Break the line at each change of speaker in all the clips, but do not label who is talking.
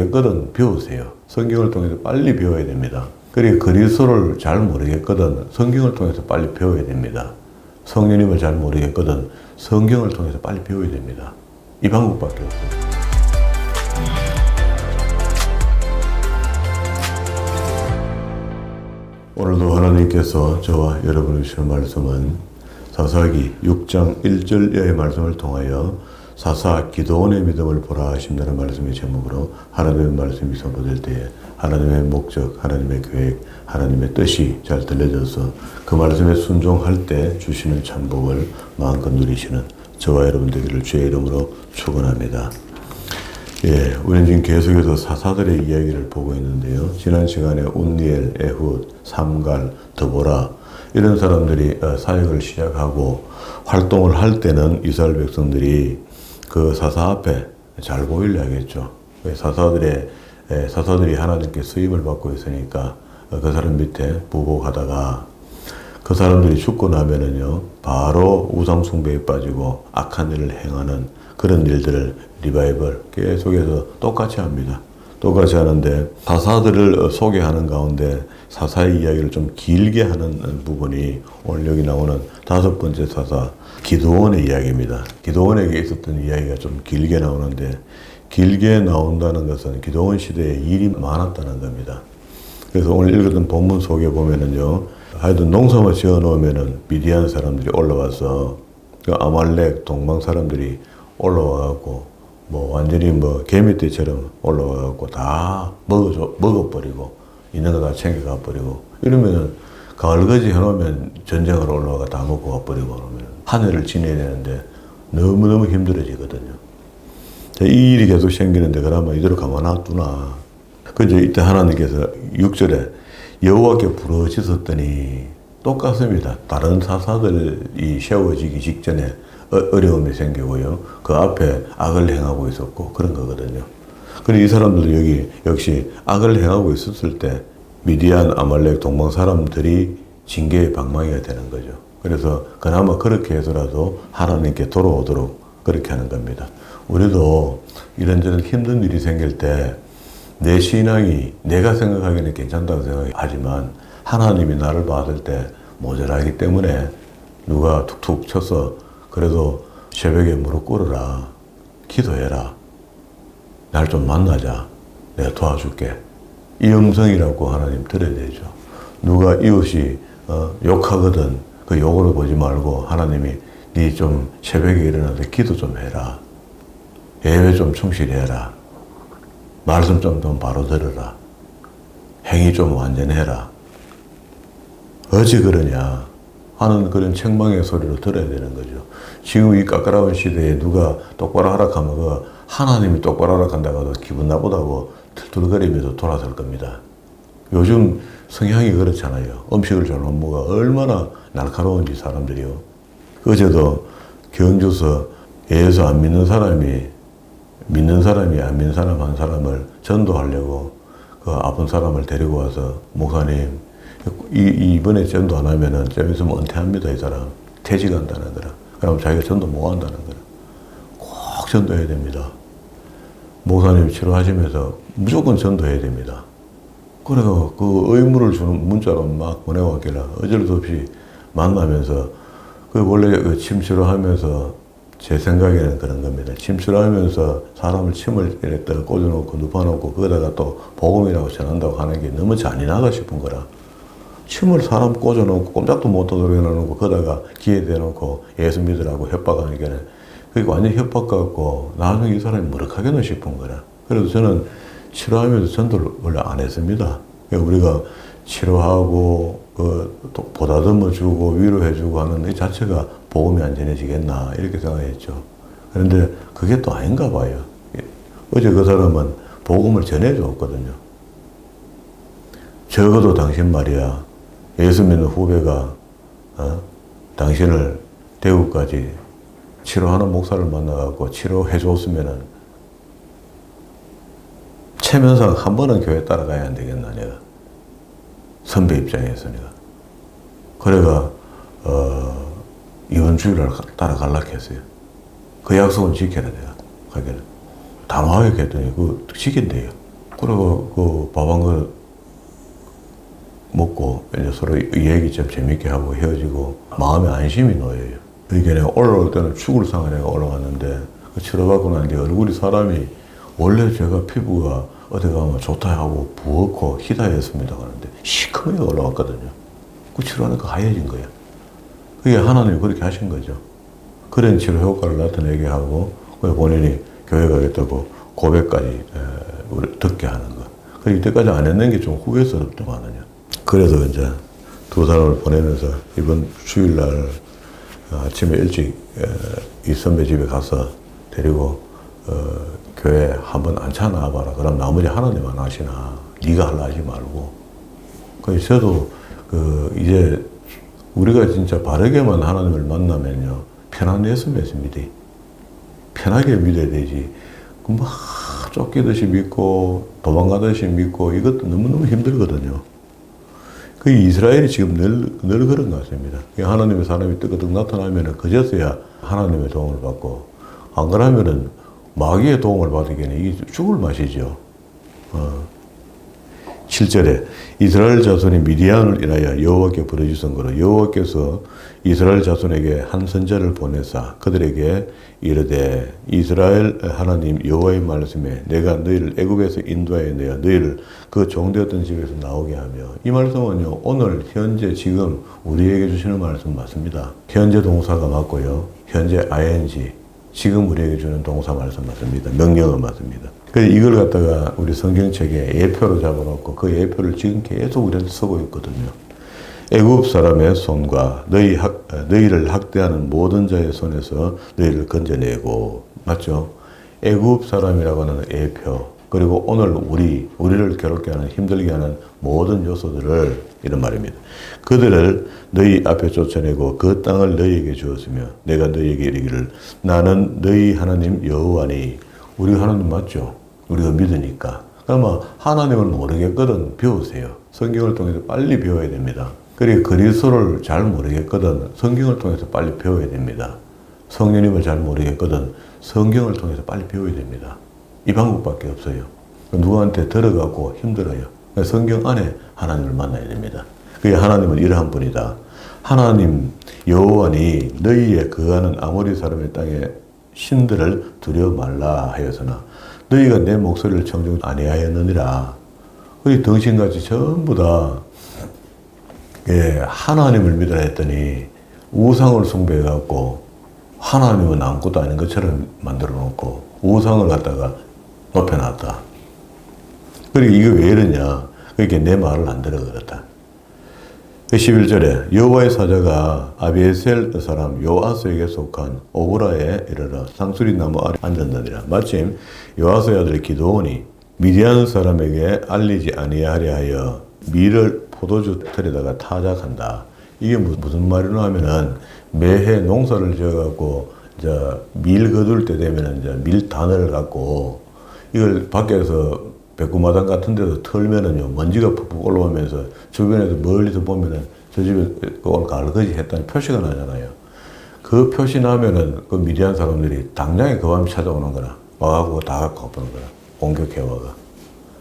모르겠거든 배우세요. 성경을 통해서 빨리 배워야 됩니다. 그리고 그리스도를 잘 모르겠거든 성경을 통해서 빨리 배워야 됩니다. 성령님을 잘 모르겠거든 성경을 통해서 빨리 배워야 됩니다. 이 방법밖에 없어요. 오늘도 하나님께서 저와 여러분을 주시는 말씀은 사사기 6장 1절의 말씀을 통하여 사사 기도원의 믿음을 보라 하신다는 말씀의 제목으로 하나님의 말씀이 선포될 때에 하나님의 목적, 하나님의 계획, 하나님의 뜻이 잘 들려져서 그 말씀에 순종할 때 주시는 참복을 마음껏 누리시는 저와 여러분 되기를 주의 이름으로 축원합니다. 예, 우리는 지금 계속해서 사사들의 이야기를 보고 있는데요. 지난 시간에 운니엘, 에훗, 삼갈, 드보라 이런 사람들이 사역을 시작하고 활동을 할 때는 이스라엘 백성들이 그 사사 앞에 잘 보이려 하겠죠. 사사들이 하나님께 쓰임을 받고 있으니까 그 사람 밑에 보복하다가 그 사람들이 죽고 나면은요 바로 우상숭배에 빠지고 악한 일을 행하는 그런 일들을 리바이벌 계속해서 똑같이 합니다. 똑같이 하는데 사사들을 소개하는 가운데 사사의 이야기를 좀 길게 하는 부분이 오늘 여기 나오는 5번째 사사 기드온의 이야기입니다. 기드온에게 있었던 이야기가 좀 길게 나오는데 길게 나온다는 것은 기드온 시대에 일이 많았다는 겁니다. 그래서 오늘 읽었던 본문 속에 보면은요 하여튼 농사만 지어 놓으면은 미디안 사람들이 올라와서 그 아말렉 동방 사람들이 올라와갖고 완전히 개미떼처럼 올라와갖고 다 먹어버리고 있는 거 다 챙겨가 버리고 이러면은 가을거지 해놓으면 전쟁으로 올라와가 다 먹고 가버리고 그러면 한 해를 지내야 되는데 너무너무 힘들어지거든요. 이 일이 계속 생기는데 그러면 이대로 가만 놔두나. 그저 이때 하나님께서 6절에 여호와께 부르짖었더니 똑같습니다. 다른 사사들이 세워지기 직전에 어려움이 생기고요. 그 앞에 악을 행하고 있었고 그런 거거든요. 그리고 이 사람들도 여기 역시 악을 행하고 있었을 때 미디안, 아말렉, 동방 사람들이 징계의 방망이가 되는 거죠. 그래서 그나마 그렇게 해서라도 하나님께 돌아오도록 그렇게 하는 겁니다. 우리도 이런저런 힘든 일이 생길 때 내 신앙이 내가 생각하기에는 괜찮다고 생각하지만 하나님이 나를 받을 때 모자라기 때문에 누가 툭툭 쳐서 그래도 새벽에 무릎 꿇어라. 기도해라. 날 좀 만나자. 내가 도와줄게. 이 음성이라고 하나님 들어야 되죠. 누가 이웃이 욕하거든. 그 욕으로 보지 말고 하나님이 네 좀 새벽에 일어나서 기도 좀 해라. 예배 좀 충실해라. 말씀 좀 바로 들어라. 행위 좀 완전해라. 어찌 그러냐 하는 그런 책망의 소리로 들어야 되는 거죠. 지금 이 깎아라운 시대에 누가 똑바로 하라 하면 그 하나님이 똑바로 하라 한다고 해도 기분 나쁘다고 툴툴거리면서 돌아설 겁니다. 요즘 성향이 그렇잖아요. 음식을 잘 못 먹어 얼마나 날카로운지 사람들이요. 어제도 경주서 예수 안 믿는 사람이 믿는 사람이 안 믿는 사람 한 사람을 전도하려고 그 아픈 사람을 데리고 와서 목사님 이번에 전도 안 하면은 좀 있으면 은퇴합니다. 이 사람 퇴직한다는 거라. 그럼 자기가 전도 못 한다는 거라. 꼭 전도해야 됩니다. 목사님 치료하시면서 무조건 전도해야 됩니다. 그래서 그 의무를 주는 문자로 막 보내왔길래 어쩔 수 없이 만나면서 그 원래 그 침 치료하면서 제 생각에는 그런 겁니다. 침 치료하면서 사람을 침을 이랬다가 꽂아놓고 눕혀놓고 거기다가 또 복음이라고 전한다고 하는 게 너무 잔인하다 싶은 거라. 침을 사람 꽂아놓고 꼼짝도 못하도록 해놓고 거기다가 기회 대놓고 예수 믿으라고 협박하는 게 그게 완전 협박 같고 나중에 이 사람이 무력하겠나 싶은 거라. 그래서 저는 치료하면서 전도를 원래 안 했습니다. 우리가 치료하고 보다듬어 주고 위로해 주고 하는 이 자체가 복음이 안 전해지겠나 이렇게 생각했죠. 그런데 그게 또 아닌가 봐요. 어제 그 사람은 복음을 전해 줬거든요. 적어도 당신 말이야 예수 믿는 후배가 당신을 대구까지 치료하는 목사를 만나갖고 치료해 줬으면은 최면상 한 번은 교회 따라가야 안 되겠나 내가 선배 입장에서 내가 그래가 이번 주일날 따라가려고 했어요. 그 약속은 지켜라 내가 가기는 단호하게 했더니 그거 지킨대요. 그리고 그 밥 한 그릇 먹고 이제 서로 얘기 좀 재밌게 하고 헤어지고 마음의 안심이 놓여요. 그러니까 내가 올라올 때는 죽을 상황에 내가 올라갔는데 그 치료받고 난 뒤에 얼굴이 사람이 원래 제가 피부가 어디 가면 좋다 하고 부었고 희다했습니다 하는데 시커멓게 올라왔거든요. 그 치료하니까 하얘진 거예요. 그게 하나님이 그렇게 하신 거죠. 그런 치료 효과를 나타내게 하고 본인이 교회 가겠다고 고백까지 듣게 하는 거. 그 이때까지 안 했는 게 좀 후회스럽더만요. 그래서 이제 두 사람을 보내면서 이번 주일날 아침에 일찍 이 선배 집에 가서 데리고 교회 한번 앉혀 나와봐라. 그럼 나머지 하나님만 하시나. 네가 하려 하지 말고. 그래서 저도 이제 우리가 진짜 바르게만 하나님을 만나면요 편한 예수 믿습니다. 편하게 믿어야 되지. 막 쫓기듯이 믿고 도망가듯이 믿고 이것도 너무너무 힘들거든요. 그 이스라엘이 지금 늘 그런 것 같습니다. 하나님의 사람이 뜨거득 나타나면 그제서야 하나님의 도움을 받고 안 그러면은 마귀의 도움을 받으기에는 이게 죽을 맛이죠. 7절에 이스라엘 자손이 미디안을 인하여 여호와께 부르짖은 거로 여호와께서 이스라엘 자손에게 한 선자를 보내사 그들에게 이르되 이스라엘 하나님 여호와의 말씀에 내가 너희를 애굽에서 인도하여 내어 너희를 그 종되었던 집에서 나오게 하며 이 말씀은요 오늘 현재 지금 우리에게 주시는 말씀 맞습니다. 현재 동사가 맞고요 현재 ing 지금 우리에게 주는 동사 말씀 맞습니다. 명령은 맞습니다. 그래서 이걸 갖다가 우리 성경책에 예표로 잡아놓고 그 예표를 지금 계속 우리한테 쓰고 있거든요. 애굽 사람의 손과 너희를 학대하는 모든 자의 손에서 너희를 건져내고 맞죠? 애굽 사람이라고 하는 예표 그리고 오늘 우리를 괴롭게 하는 힘들게 하는 모든 요소들을 이런 말입니다. 그들을 너희 앞에 쫓아내고 그 땅을 너희에게 주었으며 내가 너희에게 이르기를 나는 너희 하나님 여호와니 우리 하나님 맞죠? 우리가 믿으니까. 그러면 하나님을 모르겠거든 배우세요. 성경을 통해서 빨리 배워야 됩니다. 그리고 그리스도를 잘 모르겠거든 성경을 통해서 빨리 배워야 됩니다. 성령님을 잘 모르겠거든 성경을 통해서 빨리 배워야 됩니다. 이 방법밖에 없어요. 누구한테 들어가고 힘들어요. 성경 안에 하나님을 만나야 됩니다. 그게 하나님은 이러한 분이다. 하나님 여호와니 너희의 거하는 아모리 사람의 땅에 신들을 두려워 말라 하여서나 너희가 내 목소리를 청정 아니하였느니라. 우리 덩신같이 전부 다 하나님을 믿으라 했더니 우상을 숭배해갖고 하나님은 아무것도 아닌 것처럼 만들어 놓고 우상을 갖다가 높여놨다. 그리고 이게 왜 이러냐. 그러니까 내 말을 안 들어 그렇다. 11절에 여호와의 사자가 아비에셀 사람 요아스에게 속한 오브라에 이르러 상수리 나무 아래 앉았느니라. 마침 요아스의 아들 기드온이 미디안 사람에게 알리지 아니하려 하여 밀을 포도주 틀에다가 타작한다. 이게 무슨 말이냐 하면은 매해 농사를 지어갖고 밀 거둘 때 되면은 이제 밀 단을 갖고 이걸 밖에서 백구마당 같은 데서 털면은요 먼지가 푹푹 올라오면서 주변에서 멀리서 보면은 저 집에 오늘 갈거지 했다는 표시가 나잖아요. 그 표시 나면은 그 미디안 사람들이 당장에 그 밤에 찾아오는 거라. 와가지고 다 갖고 오는 거라. 공격해와가.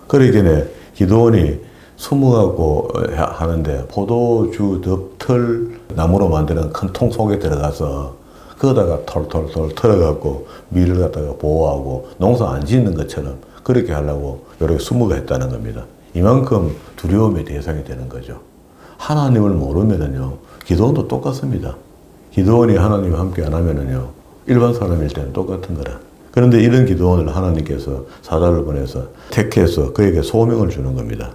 그러기에 기드온이 숨어갖고 하는데 포도주 덮털 나무로 만드는 큰 통 속에 들어가서 거기다가 털털털 털어갖고 밀을 갖다가 보호하고 농사 안 짓는 것처럼 그렇게 하려고 이렇게 숨어가 했다는 겁니다. 이만큼 두려움의 대상이 되는 거죠. 하나님을 모르면은요, 기도원도 똑같습니다. 기도원이 하나님과 함께 안 하면은요, 일반 사람일 때는 똑같은 거라. 그런데 이런 기도원을 하나님께서 사자를 보내서 택해서 그에게 소명을 주는 겁니다.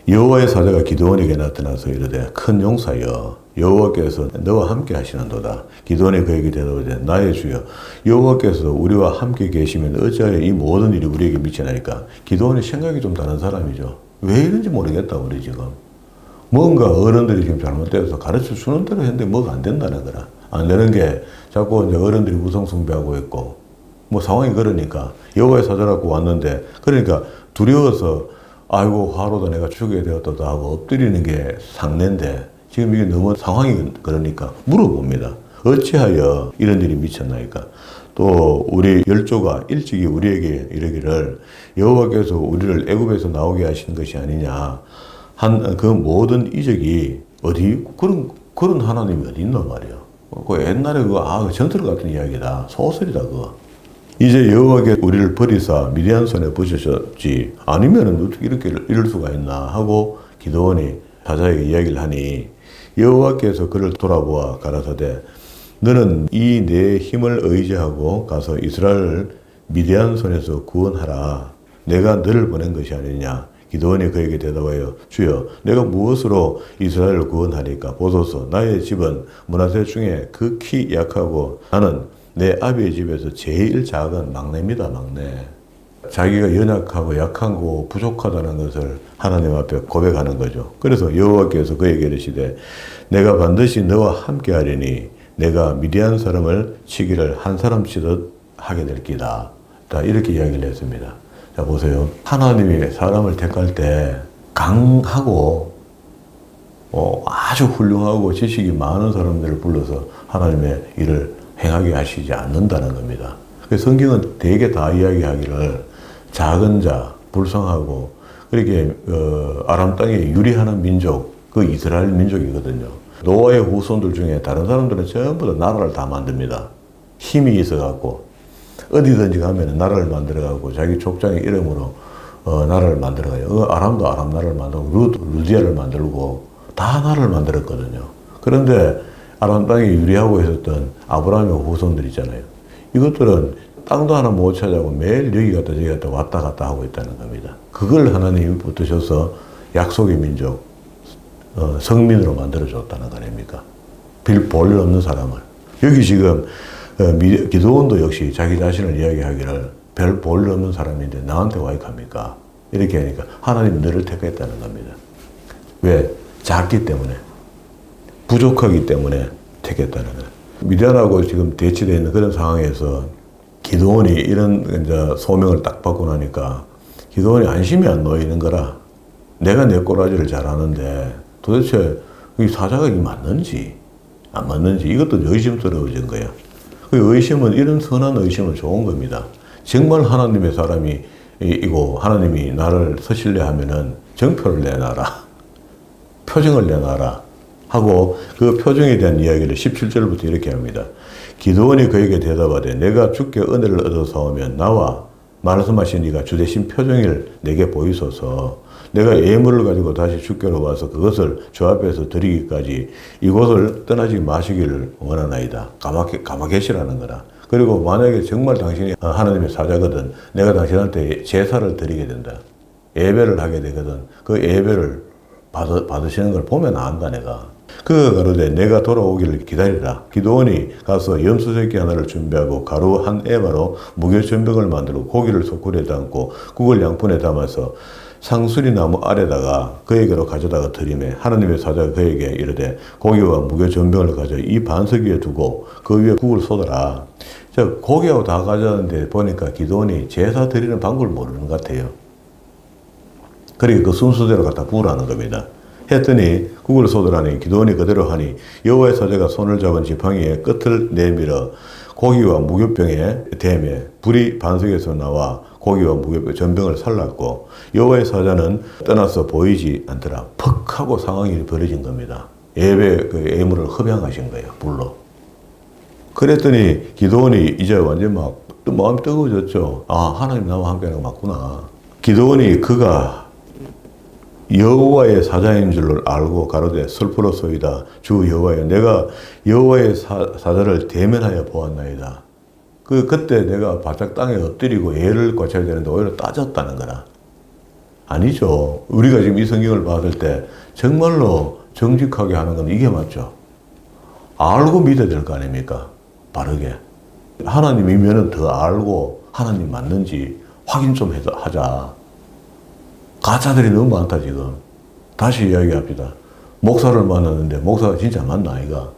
여호와의 사자가 기드온에게 나타나서 이르되 큰 용사여 여호와께서 너와 함께 하시는도다. 기드온이 그에게 대답하되 나의 주여 여호와께서 우리와 함께 계시면 어찌하여 이 모든 일이 우리에게 미치나이까. 기드온이 생각이 좀 다른 사람이죠. 왜 이런지 모르겠다 우리 지금. 뭔가 어른들이 지금 잘못돼서 가르쳐 주는 대로 했는데 뭐가 안 된다는 거라. 안 되는 게 자꾸 이제 어른들이 우상 숭배하고 있고 뭐 상황이 그러니까 여호와의 사자라고 왔는데 그러니까 두려워서 아이고 화로다 내가 죽게 되었다 하고 엎드리는 게 상례인데 지금 이게 너무 상황이 그러니까 물어봅니다. 어찌하여 이런 일이 미쳤나이까? 또 우리 열조가 일찍이 우리에게 이르기를 여호와께서 우리를 애굽에서 나오게 하신 것이 아니냐 한 그 모든 이적이 어디 그런 하나님이 어디 있나 말이야. 그 옛날에 그 전설 같은 이야기다. 소설이다 그거. 이제 여호와께 우리를 버리사 미디안 손에 부으셨지 아니면은 어떻게 이렇게 이럴 수가 있나 하고 기드온이 사자에게 이야기를 하니 여호와께서 그를 돌아보아 가라사대 너는 이 내 힘을 의지하고 가서 이스라엘을 미디안 손에서 구원하라. 내가 너를 보낸 것이 아니냐. 기드온이 그에게 대답하여 주여 내가 무엇으로 이스라엘을 구원하리까 보소서 나의 집은 므낫세 중에 극히 약하고 나는 내 아비의 집에서 제일 작은 막내입니다. 막내. 자기가 연약하고 약하고 부족하다는 것을 하나님 앞에 고백하는 거죠. 그래서 여호와께서 그에게 이르시되 내가 반드시 너와 함께 하리니 내가 미디안 사람을 치기를 한 사람 치듯 하게 될 기다. 이렇게 이야기를 했습니다. 자 보세요. 하나님이 사람을 택할 때 강하고 아주 훌륭하고 지식이 많은 사람들을 불러서 하나님의 일을 행하게 하시지 않는다는 겁니다. 성경은 대개 다 이야기하기를 작은 자, 불쌍하고 그렇게 아람 땅에 유리하는 민족, 그 이스라엘 민족이거든요. 노아의 후손들 중에 다른 사람들은 전부 다 나라를 다 만듭니다. 힘이 있어갖고 어디든지 가면 나라를 만들어가고 자기 족장의 이름으로 나라를 만들어가요. 아람도 아람 나라를 만들고 루디아를 만들고 다 나라를 만들었거든요. 그런데 아람 땅에 유리하고 있었던 아브라함의 후손들 있잖아요. 이것들은 땅도 하나 못 찾아고 매일 여기 갔다 저기 갔다 왔다 갔다 하고 있다는 겁니다. 그걸 하나님이 붙드셔서 약속의 민족, 성민으로 만들어줬다는 거 아닙니까? 별 볼 없는 사람을. 여기 지금 기드온도 역시 자기 자신을 이야기하기를 별 볼 없는 사람인데 나한테 와 이갑니까? 이렇게 하니까 하나님 너를 택했다는 겁니다. 왜? 작기 때문에. 부족하기 때문에 택했다는 거예요. 미디안하고 지금 대치되어 있는 그런 상황에서 기드온이 이런 이제 소명을 딱 받고 나니까 기드온이 안심이 안 놓이는 거라. 내가 내 꼬라지를 잘 아는데 도대체 이 사자가 이게 맞는지 안 맞는지 이것도 의심스러워진 거야. 그 의심은 이런 선한 의심은 좋은 겁니다. 정말 하나님의 사람이고 하나님이 나를 서신뢰하면은 정표를 내놔라. 표정을 내놔라. 하고 그 표정에 대한 이야기를 17절부터 이렇게 합니다. 기드온이 그에게 대답하되 내가 주께 은혜를 얻어서 오면 나와 말씀하신 이가 주대신 표정을 내게 보이소서. 내가 예물을 가지고 다시 주께로 와서 그것을 주 앞에서 드리기까지 이곳을 떠나지 마시기를 원하나이다. 가만 계시라는 거라. 그리고 만약에 정말 당신이 하나님의 사자거든 내가 당신한테 제사를 드리게 된다. 예배를 하게 되거든. 그 예배를 받으시는 걸 보면 안다 내가. 그가 가로되 내가 돌아오기를 기다리라. 기드온이 가서 염소새끼 하나를 준비하고 가루 한 에바로 무교전병을 만들고 고기를 소쿠리에 담고 국을 양푼에 담아서 상수리 나무 아래다가 그에게로 가져다가 드리매 하나님의 사자가 그에게 이르되 고기와 무교전병을 가져 이 반석 위에 두고 그 위에 국을 쏟아라. 고기하고 다 가져왔는데 보니까 기드온이 제사 드리는 방법을 모르는 것 같아요. 그러니까 그 순서대로 갖다 부으라는 겁니다. 했더니 국을 쏟으라니 기드온이 그대로 하니 여호와의 사자가 손을 잡은 지팡이의 끝을 내밀어 고기와 무교병에 대매 불이 반석에서 나와 고기와 무교병 전병을 살랐고 여호와의 사자는 떠나서 보이지 않더라. 퍽 하고 상황이 벌어진 겁니다. 예배 그 예물을 흡양하신 거예요. 불로. 그랬더니 기드온이 이제 완전 막 마음이 뜨거워졌죠. 아 하나님 나와 함께하는 거 맞구나. 기드온이 그가 여호와의 사자인 줄 알고 가로되 슬프로소이다. 주 여호와여 내가 여호와의 사자를 대면하여 보았나이다. 그때 내가 바짝 땅에 엎드리고 예를 거쳐야 되는데 오히려 따졌다는 거라. 아니죠. 우리가 지금 이 성경을 받을 때 정말로 정직하게 하는 건 이게 맞죠. 알고 믿어야 될 거 아닙니까? 바르게. 하나님이면은 더 알고 하나님 맞는지 확인 좀 하자. 가짜들이 너무 많다 지금. 다시 이야기합시다. 목사를 만났는데 목사가 진짜 맞나 아이가?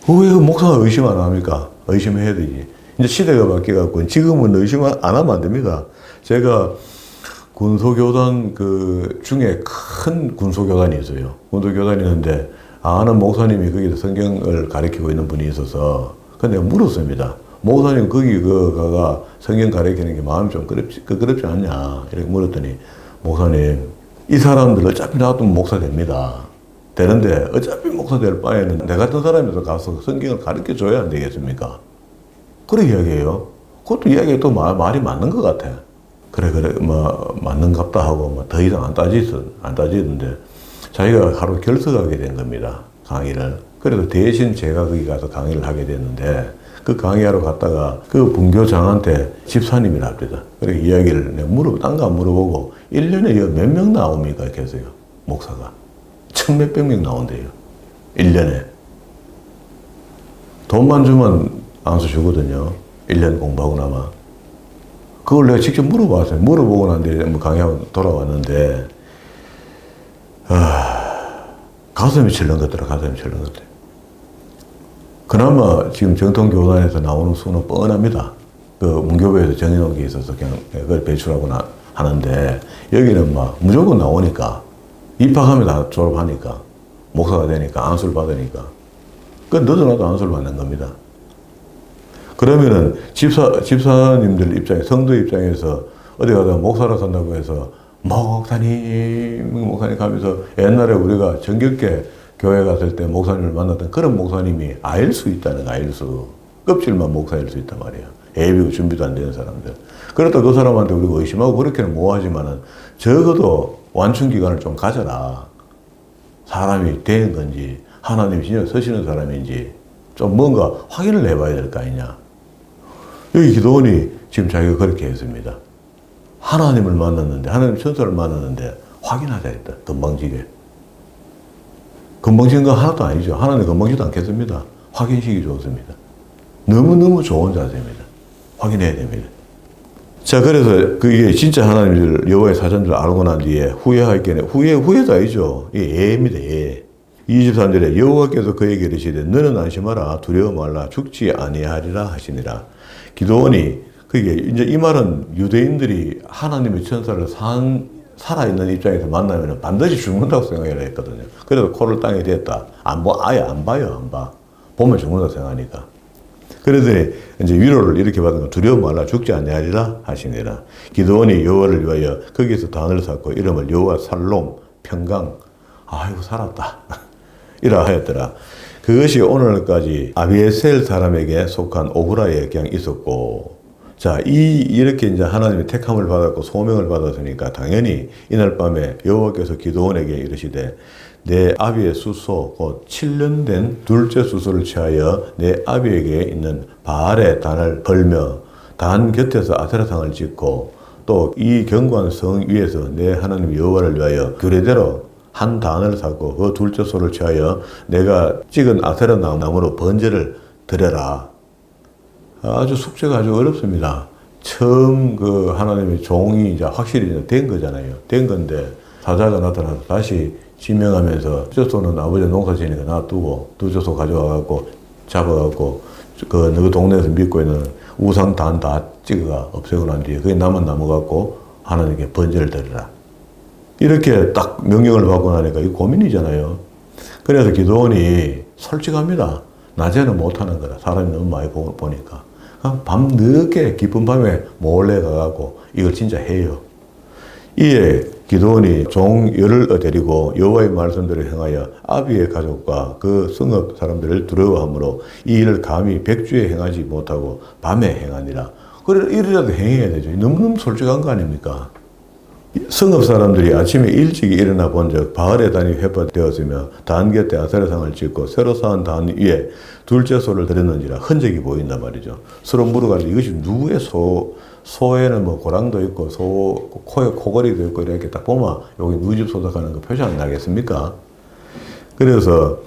왜 목사가 의심 안 합니까? 의심해야 되지. 이제 시대가 바뀌어갖고 지금은 의심 안 하면 안 됩니다. 제가 군소교단 그 중에 큰 군소교단이 있어요. 군소교단이 있는데 아는 목사님이 거기서 성경을 가르치고 있는 분이 있어서 근데 물었습니다. 목사님 거기 그가 성경 가르치는 게 마음이 좀 그럽지 않냐 이렇게 물었더니 목사님 이 사람들 어차피 놔두면 목사 됩니다. 되는데 어차피 목사 될 바에는 내 같은 사람이서 가서 성경을 가르쳐 줘야 안 되겠습니까? 그런 이야기예요. 그것도 이야기가 또 말이 맞는 것 같아. 그래 뭐 맞는갑다 하고 뭐 더 이상 안 따지던데 자기가 하루 결석하게 된 겁니다. 강의를. 그래서 대신 제가 거기 가서 강의를 하게 됐는데 그 강의하러 갔다가 그 분교장한테 집사님이라 합니다. 그래 이야기를 내가 딴 거 안 물어보고 1년에 몇 명 나옵니까? 이렇게 했어요. 목사가. 1,몇백 명 나온대요. 1년에. 돈만 주면 안수 주거든요. 1년 공부하고 나면. 그걸 내가 직접 물어봤어요. 물어보고 난 뒤에 뭐 강의하고 돌아왔는데, 가슴이 철렁거더라, 가슴이 철렁거더라. 그나마 지금 정통교단에서 나오는 수는 뻔합니다. 그 문교부에서 정해놓은 게 있어서 그냥 그걸 배출하고 하는데, 여기는 막 무조건 나오니까, 입학하면 다 졸업하니까, 목사가 되니까, 안수를 받으니까. 그 너도 나도 안수를 받는 겁니다. 그러면은 집사님들 입장에, 성도 입장에서 어디 가다 목사로 산다고 해서 목사님 가면서 옛날에 우리가 정겹게 교회 갔을 때 목사님을 만났던 그런 목사님이 아닐 수 있다는 거야, 아닐 수. 껍질만 목사일 수 있단 말이야. 예비고 준비도 안 되는 사람들. 그렇다 그 사람한테 우리가 의심하고 그렇게는 뭐하지만은 적어도 완충기간을 좀 가져라. 사람이 된 건지, 하나님이 진짜 서시는 사람인지 좀 뭔가 확인을 해봐야 될 거 아니냐. 여기 기도원이 지금 자기가 그렇게 했습니다. 하나님을 만났는데, 하나님 천사를 만났는데 확인하자 했다. 건방지게. 건방진 건 하나도 아니죠. 하나님 건방지도 않겠습니다. 확인시키기 좋습니다. 너무너무 좋은 자세입니다. 확인해야 됩니다. 자, 그래서 그게 진짜 하나님을 여호와의 사전을 알고 난 뒤에 후회할 게는 후회도 아니죠. 이게 예입니다. 예. 23절에 여호와께서 그에게 이르시되 너는 안심하라 두려워 말라 죽지 아니하리라 하시니라. 기도원이 그게 이제 이 말은 유대인들이 하나님의 천사를 살아있는 입장에서 만나면 반드시 죽는다고 생각을 했거든요. 그래서 코를 땅에 댔다. 아예 안 봐요, 안 봐. 보면 죽는다고 생각하니까. 그러더니 이제 위로를 이렇게 받은 건 두려워 말라 죽지 아니하리라 하시니라. 기도원이 여호와를 위하여 거기서 단을 쌓고 이름을 여호와 살롬 평강. 아이고 살았다. 이라 하였더라. 그것이 오늘까지 아비에셀 사람에게 속한 오브라에 그냥 있었고, 자, 이렇게 이제 하나님의 택함을 받았고 소명을 받았으니까 당연히 이날 밤에 여호와께서 기도원에게 이르시되 내 아비의 수소 곧 7년 된 둘째 수소를 취하여 내 아비에게 있는 바알의 단을 벌며 단 곁에서 아세라상을 짓고 또 이 견고한 성 위에서 내 하나님 여호와를 위하여 규례대로 한 단을 쌓고 그 둘째 소를 취하여 내가 찍은 아세라 나무로 번제를 드려라. 아주 숙제가 아주 어렵습니다. 처음 그 하나님의 종이 이제 확실히 된 거잖아요. 된 건데 사자가 나타나서 다시 지명하면서 첫째소는 아버지 농사 지니까 놔두고 둘째소 가져와갖고 잡아갖고 그 동네에서 믿고 있는 우상 단 다 찍어가 없애고 난 뒤에 그게 남은 나무 갖고 하나님께 번제를 드리라. 이렇게 딱 명령을 받고 나니까 이거 고민이잖아요. 그래서 기도원이 솔직합니다. 낮에는 못하는 거라. 사람이 너무 많이 보니까. 밤 늦게 깊은 밤에 몰래 가갖고 이걸 진짜 해요. 이에 기도원이 종 열을 데리고 여호와의 말씀대로 행하여 아비의 가족과 그 성읍 사람들을 두려워하므로 이 일을 감히 백주에 행하지 못하고 밤에 행하니라. 그래 이래라도 행해야 되죠. 너무너무 솔직한 거 아닙니까? 성읍 사람들이 아침에 일찍 일어나 본즉 바알의 단이 회파되었으며 단 곁에 아세라상을 짓고 새로 쌓은 단 위에 둘째 소를 드렸는지라 흔적이 보인단 말이죠. 서로 물어가지고 이것이 누구의 소에는 뭐 고랑도 있고 코에 코걸이도 있고 이렇게 딱 보면 여기 누구 집 소작하는 거 표시 안 나겠습니까? 그래서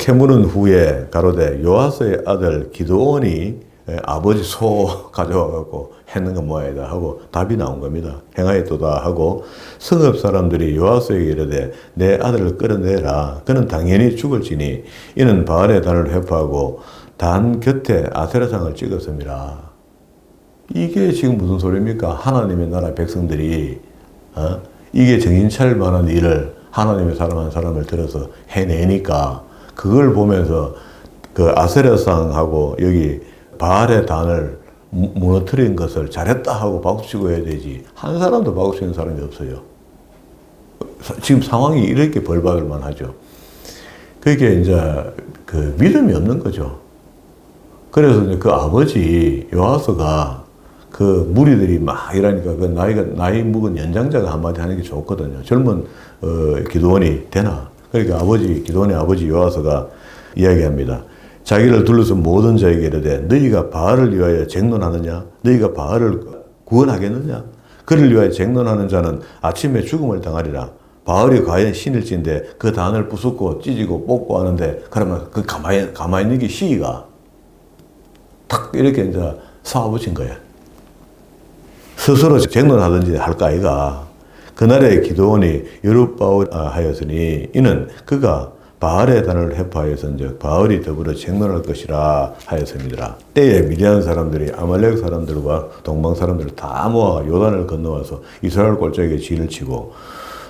캐물은 후에 가로되 요아스의 아들 기드온이 아버지 소 가져와갖고 했는 건 뭐야이다 하고 답이 나온 겁니다. 행하였도다 하고 성읍 사람들이 요아스에게 이르되 내 아들을 끌어내라. 그는 당연히 죽을지니 이는 바알의 단을 회파하고 단 곁에 아세라상을 찍었습니다. 이게 지금 무슨 소리입니까? 하나님의 나라 백성들이 이게 정신 차릴 만한 일을 하나님의 사람 한 사람을 들어서 해내니까 그걸 보면서 그 아세르상하고 여기 바알의 단을 무너뜨린 것을 잘했다 하고 박수치고 해야 되지. 한 사람도 박수치는 사람이 없어요. 지금 상황이 이렇게 벌받을 만하죠. 그게 이제 그 믿음이 없는 거죠. 그래서 이제 그 아버지 요아스가 그 무리들이 막 이러니까 그 나이 묵은 연장자가 한마디 하는 게 좋거든요. 젊은 기드온이 되나? 그러니까 기드온의 아버지 요아스가 이야기합니다. 자기를 둘러서 모든 자에게 이르되 너희가 바알을 위하여 쟁론하느냐? 너희가 바알을 구원하겠느냐? 그를 위하여 쟁론하는 자는 아침에 죽음을 당하리라. 바알이 과연 신일진데 그 단을 부수고 찢고 뽑고 하는데 그러면 그 가만히 있는 게 시위가 탁 이렇게 이제 쏴붙인 거야. 스스로 쟁론하든지 할까 아이가. 그날에 기드온이 여룻바울하였으니 이는 그가 바알의 단을 회파하여서인즉 바알이 더불어 쟁론할 것이라 하였습니다. 때에 미디안 사람들이 아말렉 사람들과 동방 사람들을 다 모아 요단을 건너와서 이스라엘 골짜기에 진을 치고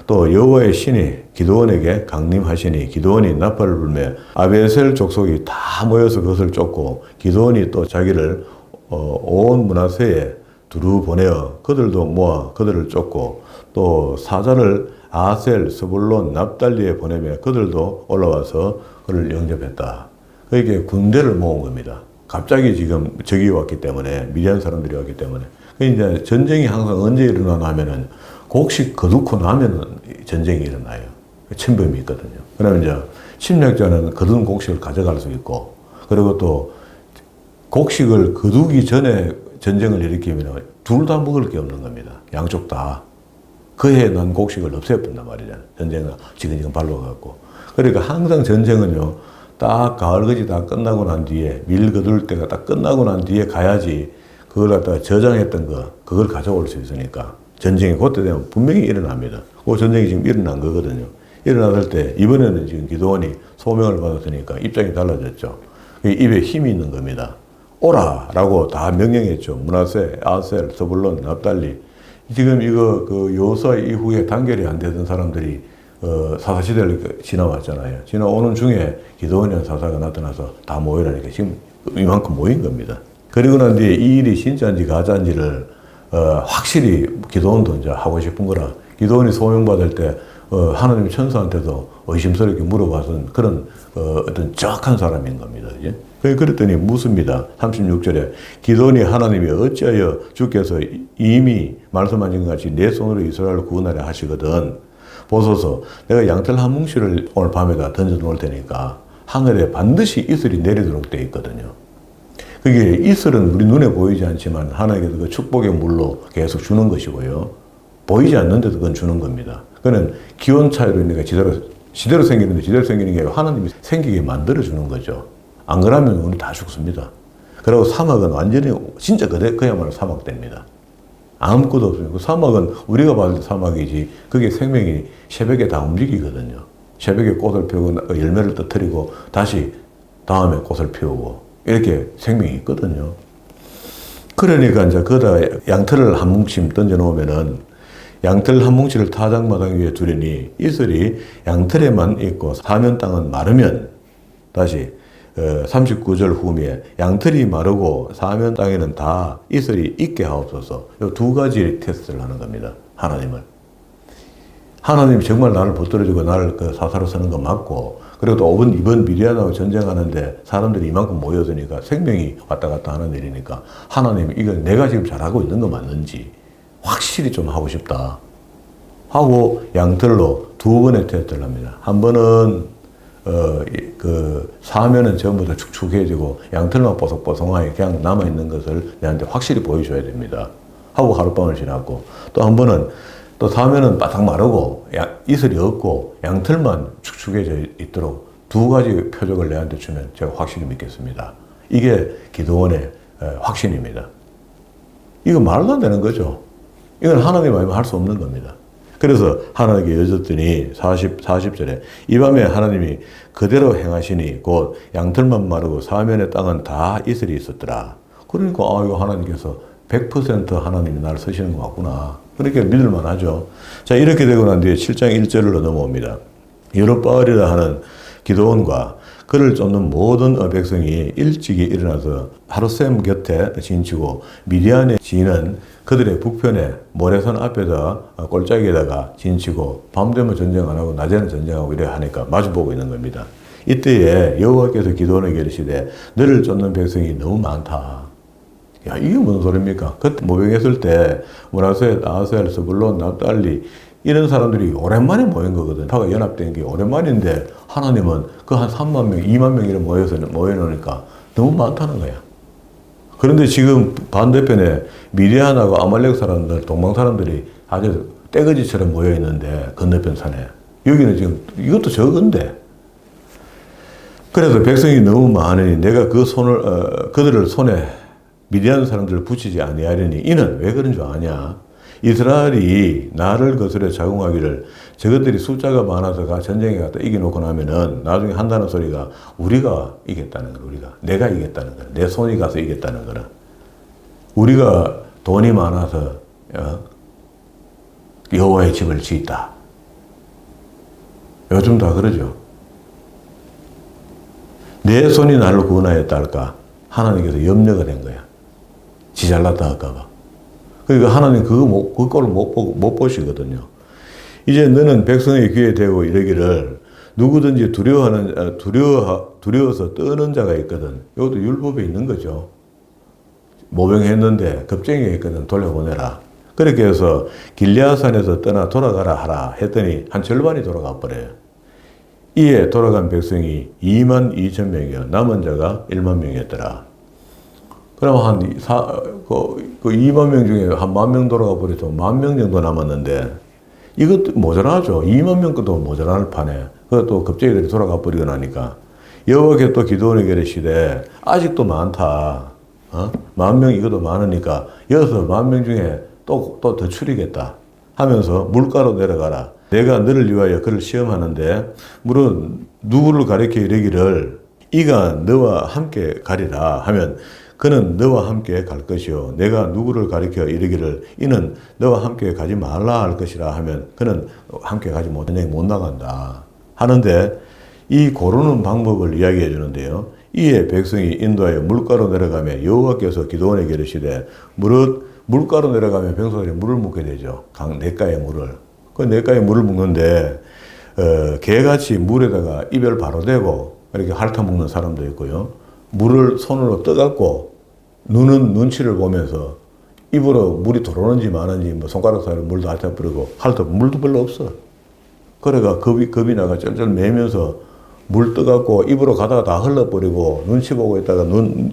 또 여호와의 신이 기드온에게 강림하시니 기드온이 나팔을 불며 아베셀 족속이 다 모여서 그것을 쫓고 기드온이 또 자기를 온 므낫세에 두루 보내어 그들도 모아 그들을 쫓고 또 사자를 아셀, 스불론, 납달리에 보내며 그들도 올라와서 그를 영접했다. 그게 군대를 모은 겁니다. 갑자기 지금 적이 왔기 때문에 미디안 사람들이 왔기 때문에 이제 전쟁이 항상 언제 일어나나 하면은 곡식 거두고 나면은 전쟁이 일어나요. 침범이 있거든요. 그러면 이제 침략자는 거둔 곡식을 가져갈 수 있고 그리고 또 곡식을 거두기 전에 전쟁을 일으키면 둘 다 먹을 게 없는 겁니다. 양쪽 다. 그해 난 곡식을 없애본단 말이잖아요. 전쟁은 지금 발로 갖고. 그러니까 항상 전쟁은요, 딱 가을거지 다 끝나고 난 뒤에, 밀 거둘 때가 딱 끝나고 난 뒤에 가야지 그걸 갖다가 저장했던 그걸 가져올 수 있으니까. 전쟁이 그때 되면 분명히 일어납니다. 그 전쟁이 지금 일어난 거거든요. 일어났을 때, 이번에는 지금 기드온이 소명을 받았으니까 입장이 달라졌죠. 입에 힘이 있는 겁니다. 오라! 라고 다 명령했죠. 므낫세, 아셀, 스불론, 납달리. 지금 이거 그 여호수아 이후에 단결이 안 되던 사람들이 사사시대를 지나왔잖아요. 지나오는 중에 기드온이라는 사사가 나타나서 다 모이라니까 지금 이만큼 모인 겁니다. 그리고 난 뒤에 이 일이 진짜인지 가짜인지를 확실히 기드온도 이제 하고 싶은 거라. 기드온이 소명받을 때 하나님 천사한테도 의심스럽게 물어봤던 그런 어떤 정확한 사람인 겁니다. 이제. 그랬더니 묻습니다. 36절에 기드온이 하나님이 어찌하여 주께서 이미 말씀하신 것 같이 내 손으로 이스라엘을 구원하려 하시거든. 보소서 내가 양털 한 뭉치를 오늘 밤에다 던져 놓을 테니까 하늘에 반드시 이슬이 내리도록 되어 있거든요. 그게 이슬은 우리 눈에 보이지 않지만 하나님께서 그 축복의 물로 계속 주는 것이고요. 보이지 않는데도 그건 주는 겁니다. 그는 기온 차이로 인해 지대로 생기는데 지대로 생기는 게 하나님이 생기게 만들어주는 거죠. 안 그러면 우리 다 죽습니다. 그리고 사막은 완전히 진짜 그야말로 사막됩니다. 아무것도 없어요. 그 사막은 우리가 봤을 때 사막이지 그게 생명이 새벽에 다 움직이거든요. 새벽에 꽃을 피우고 열매를 터뜨리고 다시 다음에 꽃을 피우고 이렇게 생명이 있거든요. 그러니까 이제 거기다 양털을 한 뭉침 던져 놓으면은 양털 한 뭉치를 타작마당 위에 두려니 이슬이 양털에만 있고 사면 땅은 마르면 다시 39절 후미에 양털이 마르고 사면 땅에는 다 이슬이 있게 하옵소서. 이 두 가지 테스트를 하는 겁니다. 하나님을. 하나님이 정말 나를 붙들어주고 나를 그 사사로 서는 거 맞고 그리고 또 이번 미디안하고 전쟁하는데 사람들이 이만큼 모여드니까 생명이 왔다 갔다 하는 일이니까 하나님 이거 내가 지금 잘하고 있는 거 맞는지 확실히 좀 하고 싶다 하고 양털로 두 번의 테스트를 합니다. 한 번은 사면은 전부 다 축축해지고 양털만 뽀송뽀송하게 그냥 남아있는 것을 내한테 확실히 보여줘야 됩니다. 하고 하룻밤을 지났고 또 한 번은 또 사면은 바닥 마르고 이슬이 없고 양털만 축축해져 있도록 두 가지 표적을 내한테 주면 제가 확실히 믿겠습니다. 이게 기드온의 확신입니다. 이거 말도 안 되는 거죠. 이건 하나님 아니면 할 수 없는 겁니다. 그래서 하나님께 여쭸더니 40절에 이 밤에 하나님이 그대로 행하시니 곧 양털만 마르고 사면의 땅은 다 이슬이 있었더라. 그러니까 이거 하나님께서 100% 하나님이 나를 쓰시는 것 같구나. 그렇게 믿을만 하죠. 자, 이렇게 되고 난 뒤에 7장 1절로 넘어옵니다. 여룻바알이라 하는 기드온과 그를 쫓는 모든 백성이 일찍이 일어나서 하룻샘 곁에 진치고 미디안의 지인은 그들의 북편에 모래산 앞에다 골짜기에다가 진치고 밤 되면 전쟁 안 하고 낮에는 전쟁하고 이래 하니까 마주보고 있는 겁니다. 이때에 여호와께서 기드온에게 이르시되 너를 쫓는 백성이 너무 많다. 야, 이게 무슨 소리입니까? 그때 모병했을 때 문하세, 아하셀, 스불론, 납달리 이런 사람들이 오랜만에 모인 거거든. 다가 연합된 게 오랜만인데 하나님은 그 한 3만 명, 2만 명 이런 모여놓으니까 너무 많다는 거야. 그런데 지금 반대편에 미디안하고 아말렉 사람들, 동방 사람들이 아주 떼거지처럼 모여 있는데 건너편 산에 여기는 지금 이것도 적은데. 그래서 백성이 너무 많으니 내가 그들을 손에 미디안 사람들을 붙이지 아니하려니 이는 왜 그런 줄 아냐? 이스라엘이 나를 거스려 자궁하기를 저것들이 숫자가 많아서 전쟁에 갔다 이겨놓고 나면은 나중에 한다는 소리가 우리가 이겼다는 거야. 내가 이겼다는 거야. 내 손이 가서 이겼다는 거라. 우리가 돈이 많아서 여호와의 집을 짓다. 요즘 다 그러죠. 내 손이 나를 구원하였다 할까? 하나님께서 염려가 된 거야. 지 잘났다 할까봐. 그러니까 하나님 그걸 못 보시거든요. 이제 너는 백성의 귀에 대고 이러기를 누구든지 두려워서 떠는 자가 있거든. 이것도 율법에 있는 거죠. 모병했는데 겁쟁이가 있거든. 돌려보내라. 그렇게 해서 길리앗산에서 떠나 돌아가라 하라 했더니 한 절반이 돌아가 버려요. 이에 돌아간 백성이 2만 2천 명이요. 남은 자가 1만 명이었더라. 그럼 그 2만 명 중에 한 1만 명 돌아가 버려서 1만 명 정도 남았는데 이것도 모자라죠. 2만 명 것도 모자랄 판에. 그것도 갑자기 돌아가 버리고 나니까 여호와께서 또 기드온에게 이르시되 아직도 많다. 10,000명 이것도 많으니까 여기서 10,000명 중에 또 더 추리겠다 하면서 물가로 내려가라. 내가 너를 위하여 그를 시험하는데 물은 누구를 가리켜 이르기를 이가 너와 함께 가리라 하면 그는 너와 함께 갈 것이요 내가 누구를 가리켜 이르기를 이는 너와 함께 가지 말라 할 것이라 하면 그는 함께 가지 못하니 못 나간다 하는데 이 고르는 방법을 이야기해 주는데요. 이에 백성이 인도하여 물가로 내려가며 여호와께서 기드온에게 이르시되 물가로 내려가면 병사들이 물을 묻게 되죠. 냇가에 물을. 그 냇가에 물을 묻는데 개같이 물에다가 입을 바로 대고 이렇게 핥아먹는 사람도 있고요. 물을 손으로 떠갖고 눈치를 보면서 입으로 물이 들어오는지 마는지 뭐 손가락 사이로 물도 핥아버리고 물도 별로 없어. 그래가 겁이 나가 쩔쩔 매면서 물 떠갖고 입으로 가다가 다 흘러버리고 눈치 보고 있다가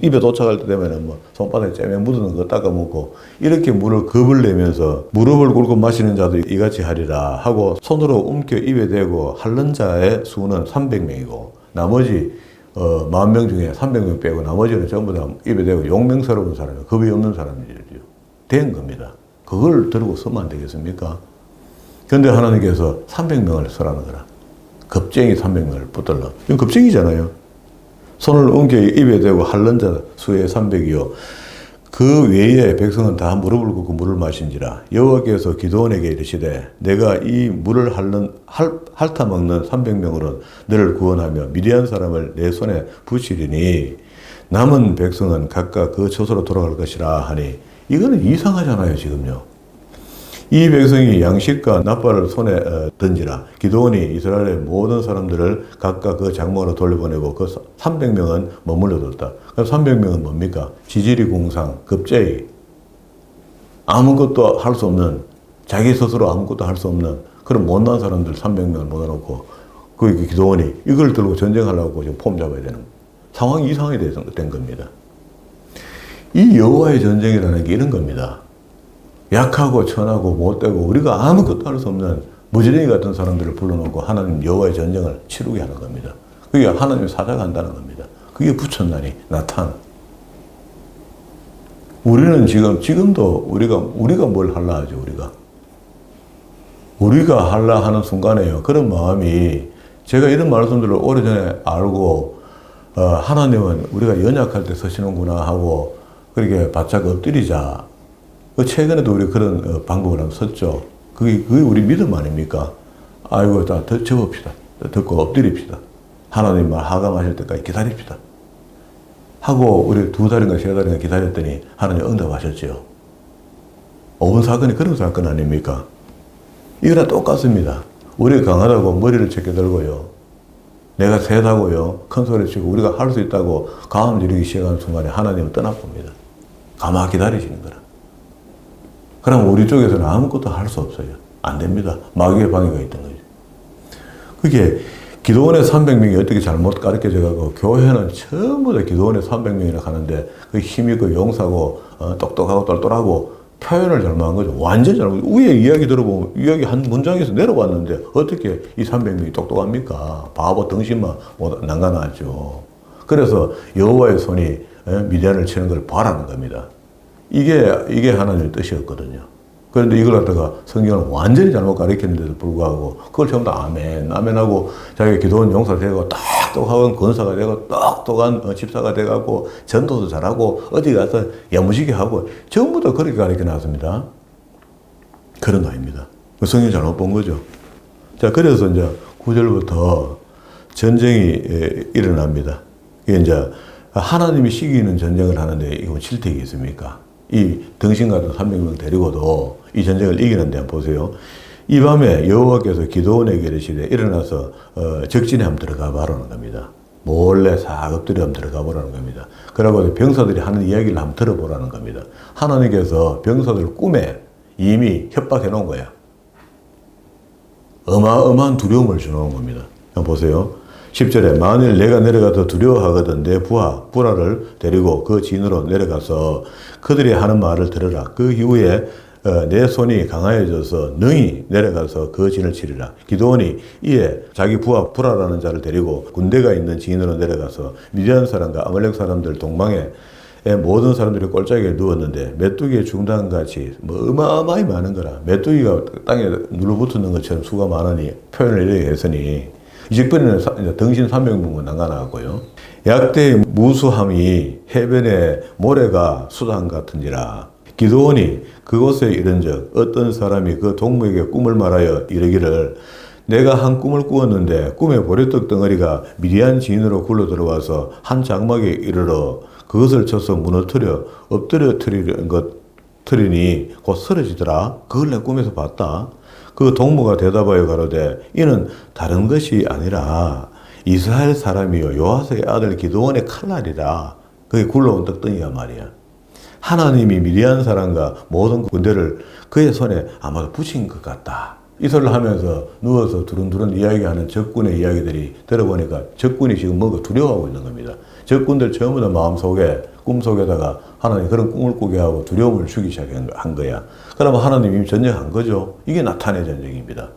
입에 도착할 때 되면은 뭐 손바닥에 째매 묻은 거 닦아 먹고 이렇게 겁을 내면서 무릎을 꿇고 마시는 자도 이같이 하리라 하고 손으로 움켜 입에 대고 핥는 자의 수는 300명이고 나머지 10,000명 중에 300명 빼고 나머지는 전부 다 입에 대고 용맹스러운 사람이 겁이 없는 사람들이죠. 된 겁니다. 그걸 들고 서면 안 되겠습니까? 그런데 하나님께서 300명을 서라는 거라. 겁쟁이 300명을 붙들라. 이건 겁쟁이잖아요. 손을 옮겨 입에 대고 핥는 자 수의 300이요. 그 외에 백성은 다 무릎을 꿇고 물을 마신지라. 여호와께서 기드온에게 이르시되 내가 이 물을 핥아먹는 300명으로 너를 구원하며 미디안 사람을 내 손에 붙이리니 남은 백성은 각각 그 처소로 돌아갈 것이라 하니 이거는 이상하잖아요. 지금요. 이 백성이 양식과 납발을 손에 던지라. 기드온이 이스라엘의 모든 사람들을 각각 그 장막으로 돌려보내고 그 300명은 머물러뒀다. 그럼 300명은 뭡니까? 지지리 공상, 겁제이. 아무것도 할 수 없는, 자기 스스로 아무것도 할 수 없는 그런 못난 사람들 300명을 모아놓고 그 기드온이 이걸 들고 전쟁하려고 지금 폼 잡아야 되는 상황이 이상하게 된 겁니다. 이 여호와의 전쟁이라는 게 이런 겁니다. 약하고 천하고 못되고 우리가 아무것도 할 수 없는 무지랭이 같은 사람들을 불러놓고 하나님 여호와의 전쟁을 치르게 하는 겁니다. 그게 하나님의 사자가 한다는 겁니다. 그게 부천난이 나타나. 우리는 지금도 우리가 뭘 할라 하죠. 우리가 할라 하는 순간에요. 그런 마음이 제가 이런 말씀들을 오래전에 알고 하나님은 우리가 연약할 때 서시는구나 하고 그렇게 바짝 엎드리자. 최근에도 우리 그런 방법을 한번 썼죠. 그게 우리 믿음 아닙니까? 아이고, 다 접읍시다. 듣고 엎드립시다. 하나님 말 하감하실 때까지 기다립시다. 하고 우리 2달인가 3달인가 기다렸더니 하나님 응답하셨지요. 5분 사건이 그런 사건 아닙니까? 이거랑 똑같습니다. 우리가 강하다고 머리를 적게 들고요. 내가 세다고요. 큰 소리 치고 우리가 할 수 있다고 가음 지르기 시작하는 순간에 하나님은 떠나봅니다. 가만히 기다리시는 거라. 그럼 우리 쪽에서는 아무것도 할 수 없어요. 안 됩니다. 마귀의 방해가 있던 거죠. 그게 기도원의 300명이 어떻게 잘못 가르쳐져가고 교회는 전부 다 기도원의 300명이나 가는데 그 힘있고 용사고 똑똑하고 똘똘하고 표현을 잘못한 거죠. 완전 잘못. 위에 이야기 들어보면 이야기 한 문장에서 내려왔는데 어떻게 이 300명이 똑똑합니까? 바보 덩신만 난간하죠. 그래서 여호와의 손이 미디안을 치는 걸 바라는 겁니다. 이게 하나님의 뜻이었거든요. 그런데 이걸 갖다가 성경은 완전히 잘못 가르쳤는데도 불구하고 그걸 전부 다 아멘하고 자기가 기도원 용사 되고 똑똑한 권사가 되고 똑똑한 집사가 되고 전도도 잘하고 어디 가서 야무지게 하고 전부 다 그렇게 가르쳐 놨습니다. 그런 거 아닙니다. 성경 잘못 본 거죠. 자, 그래서 이제 9절부터 전쟁이 일어납니다. 이게 이제 하나님이 시기는 전쟁을 하는데 이거 질택이 있습니까? 이 덩신 같은 300명 데리고도 이 전쟁을 이기는데 한번 보세요. 이 밤에 여호와께서 기드온에게 이르시되 일어나서 적진에 한번 들어가 보라는 겁니다. 몰래 싹 엎드려 한번 들어가 보라는 겁니다. 그러고 병사들이 하는 이야기를 한번 들어보라는 겁니다. 하나님께서 병사들 꿈에 이미 협박해 놓은 거야. 어마어마한 두려움을 주는 겁니다. 한번 보세요. 10절에 만일 내가 내려가서 두려워하거든 내 부하를 데리고 그 진으로 내려가서 그들이 하는 말을 들으라. 그 이후에 내 손이 강하여져서 능히 내려가서 그 진을 치리라. 기드온이 이에 자기 부하 부라라는 자를 데리고 군대가 있는 진으로 내려가서 미디안 사람과 아말렉 사람들 동방에 모든 사람들이 꼴짝에 누웠는데 메뚜기의 중단같이 뭐 어마어마히 많은 거라. 메뚜기가 땅에 눌러붙는 것처럼 수가 많으니 표현을 이렇게 했으니 이직번에는 덩신 300명은 난간하고요. 약대의 무수함이 해변의 모래가 수단 같은지라. 기드온이 그곳에 이른즉 어떤 사람이 그 동무에게 꿈을 말하여 이르기를 내가 한 꿈을 꾸었는데 꿈에 보리떡 덩어리가 미디안 진으로 굴러 들어와서 한 장막에 이르러 그것을 쳐서 무너뜨려 엎드려 트리니 곧 쓰러지더라. 그걸 내 꿈에서 봤다. 그 동무가 대답하여 가로되 이는 다른 것이 아니라 이스라엘 사람이요 요아스의 아들 기드온의 칼날이라. 그게 굴러온 떡덩이가 말이야. 하나님이 미디안 사람과 모든 군대를 그의 손에 아마도 붙인 것 같다. 이 소리를 하면서 누워서 두른두른 이야기하는 적군의 이야기들이 들어보니까 적군이 지금 뭔가 두려워하고 있는 겁니다. 적군들 전부 다 마음속에 꿈속에다가 하나님 그런 꿈을 꾸게 하고 두려움을 주기 시작한 거야. 그러면 하나님이 이미 전쟁한 거죠. 이게 나타내 전쟁입니다.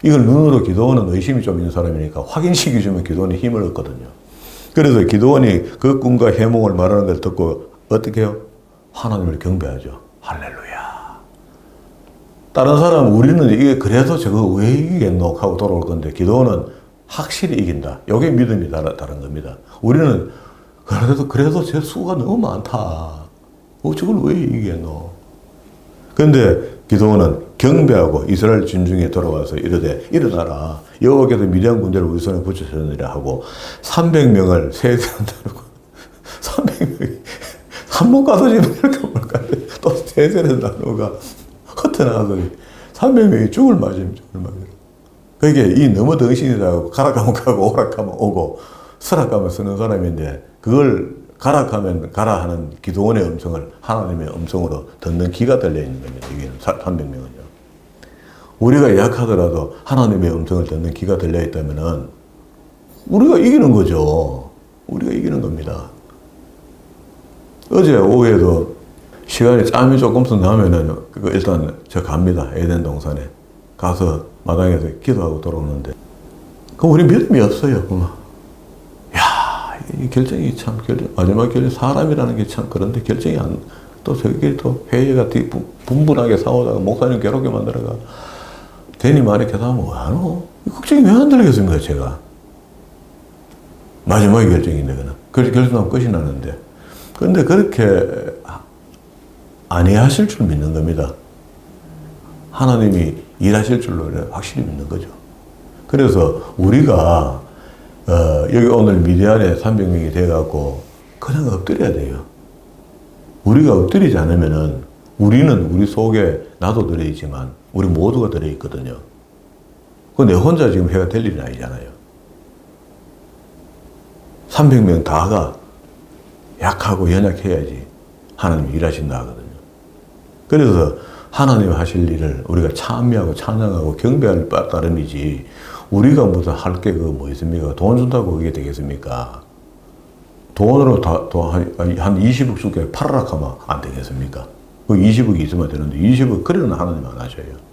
이걸 눈으로 기도하는 의심이 좀 있는 사람이니까 확인시켜주면 기도원이 힘을 얻거든요. 그래서 기도원이 그 꿈과 해몽을 말하는 걸 듣고 어떻게 해요? 하나님을 경배하죠. 할렐루야. 다른 사람 우리는 이게 그래도 저거 왜 이기겠노 하고 돌아올 건데 기도원은 확실히 이긴다. 이게 믿음이 다른 겁니다. 우리는 그래도 제 수가 너무 많다. 저걸 왜 이기겠노? 그런데 기도원은 경배하고 이스라엘 진중에 돌아와서 이르되 일어나라. 여호와께서 미디안 군대를 우리 손에 붙이셨느니라 하고 300명을 세세한 나누고 300명이 한 번 가서 지면 이렇게 볼까 또 세세한 나누가 흩어나가더니 300명이 죽을 맞으면 그게 이 너무 덩신이라고 가락하면 가고 오락하면 오고 서락하면 쓰는 사람인데 그걸 가락하면 가라 하는 기도원의 음성을 하나님의 음성으로 듣는 귀가 달려있는 겁니다. 이게 300명은요. 우리가 약하더라도 하나님의 음성을 듣는 귀가 달려있다면 우리가 이기는 거죠. 우리가 이기는 겁니다. 어제 오후에도 시간이 짬이 조금씩 나면은 일단 저 갑니다. 에덴 동산에 가서 마당에서 기도하고 돌아오는데 그 우리 믿음이 없어요. 이 결정이 참 마지막 결정 사람이라는 게 참 그런데 결정이 또 저기 또 회의가 분분하게 싸우다가 목사님 괴롭게 만들어가 대니 말에 계산하면 왜 안 오? 걱정이 왜 안 들겠습니까 제가 마지막에 결정인데 그는 결정하면 끝이 나는데 그런데 그렇게 아니하실 줄 믿는 겁니다. 하나님이 일하실 줄로 확실히 믿는 거죠. 그래서 우리가 여기 오늘 미디안에 300명이 돼갖고 그냥 엎드려야 돼요. 우리가 엎드리지 않으면은 우리는 우리 속에 나도 들어있지만 우리 모두가 들어있거든요. 그 내 혼자 지금 해가 될 일은 아니잖아요. 300명 다가 약하고 연약해야지 하나님이 일하신다 하거든요. 그래서 하나님 하실 일을 우리가 참여하고 찬양하고 경배할 따름이지 우리가 무슨 할 게 그거 뭐 있습니까? 돈 준다고 그게 되겠습니까? 돈으로 한 20억 줄게 팔아라 하면 안 되겠습니까? 그 20억이 있으면 되는데 20억 그래는 하나님 안 하셔요.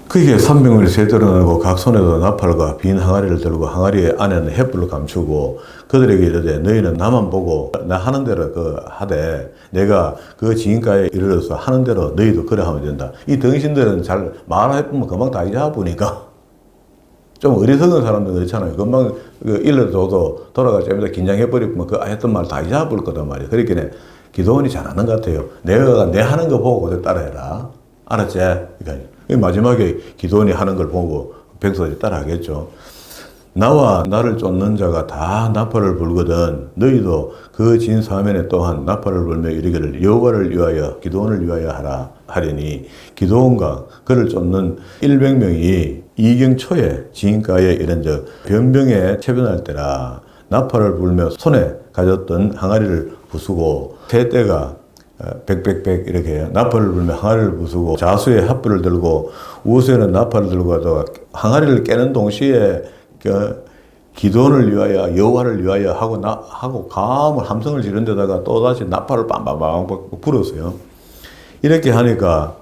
그게 300명을 세드러내고 각 손에도 나팔과 빈 항아리를 들고 항아리 안에는 횃불로 감추고 그들에게 이르되 너희는 나만 보고 나 하는 대로 하되 내가 그 지인가에 이르러서 하는 대로 너희도 그래 하면 된다. 이 등신들은 잘 말해보면 금방 다 잊어보니까 좀 어리석은 사람들 그렇잖아요. 금방 일러줘도 돌아가자마자 긴장해버리면 그 했던 말 다 잊어버릴 거단 말이에요. 그러니까 기도원이 잘하는 것 같아요. 내가 내 하는 거 보고 그대로 따라해라. 알았지? 그러니까 마지막에 기도원이 하는 걸 보고 백성들이 따라하겠죠. 나와 나를 쫓는 자가 다 나팔을 불거든 너희도 그 진 사면에 또한 나팔을 불며 이르기를 여호와를 위하여 기도원을 위하여 하라 하리니 기도원과 그를 쫓는 100명이 이경초에 지인가에 이른즉 변병에 체변할 때라 나팔을 불며 손에 가졌던 항아리를 부수고 새 떼가 백백백 이렇게 나팔을 불며 항아리를 부수고 자수에 핫불을 들고 우수에는 나팔을 들고 가다가 항아리를 깨는 동시에 그 기도원을 위하여 여호와를 위하여 하고 감을 함성을 지른 데다가 또다시 나팔을 빵빵빵 불었어요. 이렇게 하니까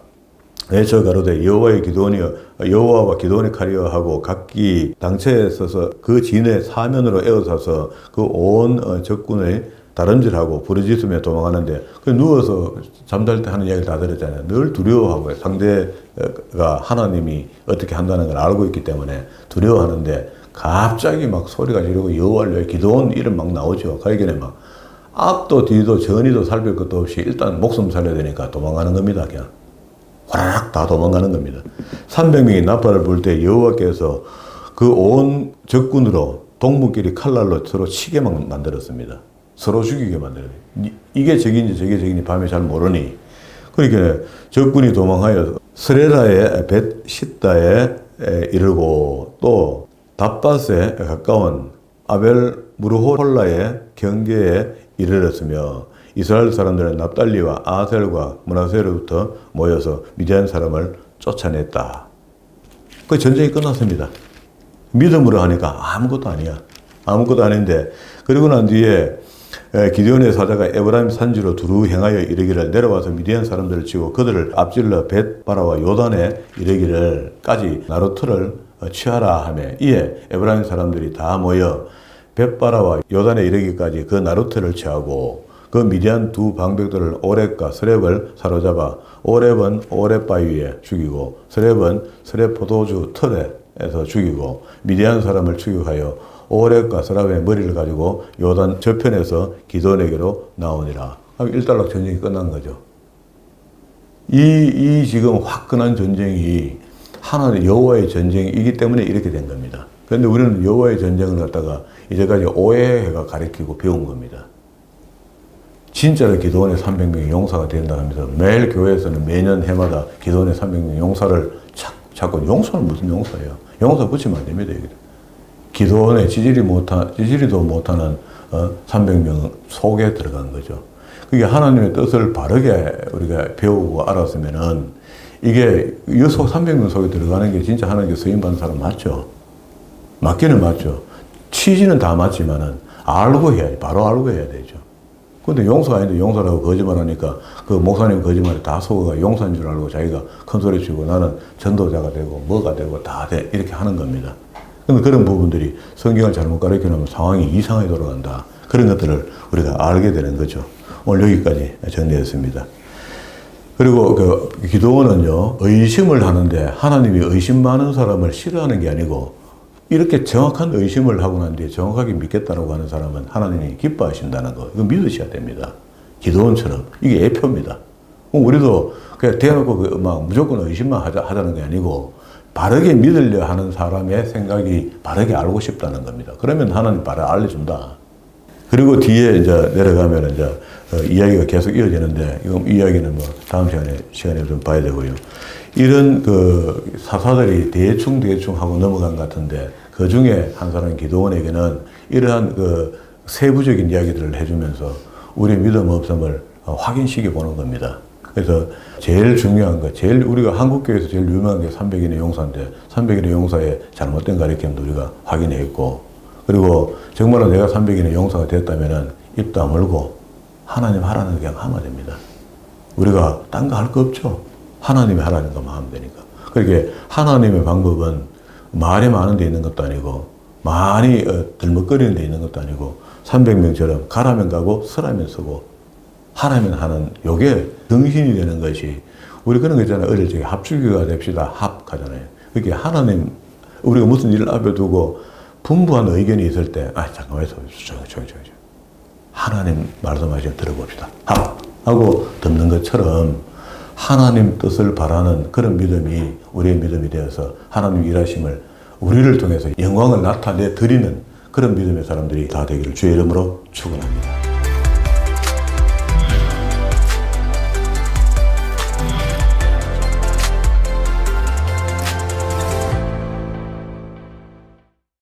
저 가로되 여호와의 기도원이여 여호와와 기도원의 칼이여 하고 각기 당처에 서서 그 진의 사면으로 에워싸서 그 온 적군의 다름질하고 부르짖으며 도망가는데 그 누워서 잠잘 때 하는 이야기를 다 들었잖아요. 늘 두려워하고 상대가 하나님이 어떻게 한다는 걸 알고 있기 때문에 두려워하는데 갑자기 막 소리가 지르고 여호와를 위하여 기도원 이름 막 나오죠. 가이견에 막 앞도 뒤도 전이도 살필 것도 없이 일단 목숨 살려야 되니까 도망가는 겁니다. 그냥 호라락 다 도망가는 겁니다. 300명이 나팔을 불 때 여호와께서 그 온 적군으로 동무끼리 칼날로 서로 치게 만들었습니다. 서로 죽이게 만들어요. 이게 적인지 저게 적인지 밤에 잘 모르니. 그러니까 적군이 도망하여 스레라의 벳시다에 이르고 또 답바스에 가까운 아벨 무르홀라의 경계에 이르렀으며 이스라엘 사람들은 납달리와 아셀과 므낫세로부터 모여서 미디안 사람을 쫓아냈다. 그 전쟁이 끝났습니다. 믿음으로 하니까 아무것도 아니야. 아무것도 아닌데 그리고 난 뒤에 기드온의 사자가 에브라임 산지로 두루 행하여 이르기를 내려와서 미디안 사람들을 치고 그들을 앞질러 벳바라와 요단에 이르기를까지 나루트를 취하라 하며 이에 에브라임 사람들이 다 모여 벳바라와 요단에 이르기까지 그 나루트를 취하고 그 미디안 두 방백들을 오렙과 스렙을 사로잡아 오렙은 오렙 바위에 죽이고 스렙은 스렙 포도주 틀에서 죽이고 미디안 사람을 추격하여 오렙과 스랍의 머리를 가지고 요단 저편에서 기도원에게로 나오니라. 일단락 전쟁이 끝난 거죠. 이 지금 화끈한 전쟁이 하나님 여호와의 전쟁이기 때문에 이렇게 된 겁니다. 그런데 우리는 여호와의 전쟁을 갖다가 이제까지 오해가 가리키고 배운 겁니다. 진짜로 기도원의 300명이 용사가 된다 합니다. 매일 교회에서는 매년 해마다 기도원의 300명 용사를 찾고 용사는 무슨 용사예요? 용사 붙이면 안 됩니다. 기도원에 지지리도 못하는 300명 속에 들어간 거죠. 그게 하나님의 뜻을 바르게 우리가 배우고 알았으면은 이게 이 300명 속에 들어가는 게 진짜 하나님께 쓰임받는 사람 맞죠? 맞기는 맞죠. 취지는 다 맞지만은 알고 해야지. 바로 알고 해야 되죠. 근데 용사가 아닌데 용사라고 거짓말하니까 그 목사님 거짓말에 다 속아가 용사인 줄 알고 자기가 큰 소리 치고 나는 전도자가 되고 뭐가 되고 다 돼. 이렇게 하는 겁니다. 근데 그런 부분들이 성경을 잘못 가르쳐 놓으면 상황이 이상하게 돌아간다. 그런 것들을 우리가 알게 되는 거죠. 오늘 여기까지 정리했습니다. 그리고 그 기도원은요, 의심을 하는데 하나님이 의심 많은 사람을 싫어하는 게 아니고 이렇게 정확한 의심을 하고 난 뒤에 정확하게 믿겠다라고 하는 사람은 하나님이 기뻐하신다는 거. 이거 믿으셔야 됩니다. 기도원처럼 이게 예표입니다. 우리도 그냥 대놓고 막 무조건 의심만 하자는 게 아니고 바르게 믿으려 하는 사람의 생각이 바르게 알고 싶다는 겁니다. 그러면 하나님 바르게 알려준다. 그리고 뒤에 이제 내려가면 이제 이야기가 계속 이어지는데 이 이야기는 뭐 다음 시간에 좀 봐야 되고요. 이런 그 사사들이 대충 하고 넘어간 것 같은데 그 중에 한 사람 기도원에게는 이러한 그 세부적인 이야기들을 해주면서 우리의 믿음 없음을 확인시켜 보는 겁니다. 그래서 제일 중요한 거, 우리가 한국교회에서 제일 유명한 게 300인의 용사인데 300인의 용사의 잘못된 가르침도 우리가 확인했고 그리고 정말로 내가 300인의 용사가 됐다면은 입 다물고 하나님 하라는 그냥 하면 됩니다. 우리가 딴 거 할 거 없죠. 하나님이 하라는 것만 하면 되니까. 그렇게 하나님의 방법은 말이 많은 데 있는 것도 아니고 많이 들먹거리는 데 있는 것도 아니고 300명처럼 가라면 가고 서라면 서고 하라면 하는 요게 정신이 되는 것이 우리 그런 거 있잖아요. 어릴 적에 합주기가 됩시다. 합하잖아요. 그게 하나님 우리가 무슨 일을 앞에 두고 분부한 의견이 있을 때 잠깐만 조용히 하나님 말씀하시면 들어봅시다. 하고 듣는 것처럼 하나님 뜻을 바라는 그런 믿음이 우리의 믿음이 되어서 하나님 일하심을 우리를 통해서 영광을 나타내 드리는 그런 믿음의 사람들이 다 되기를 주의 이름으로 축원합니다.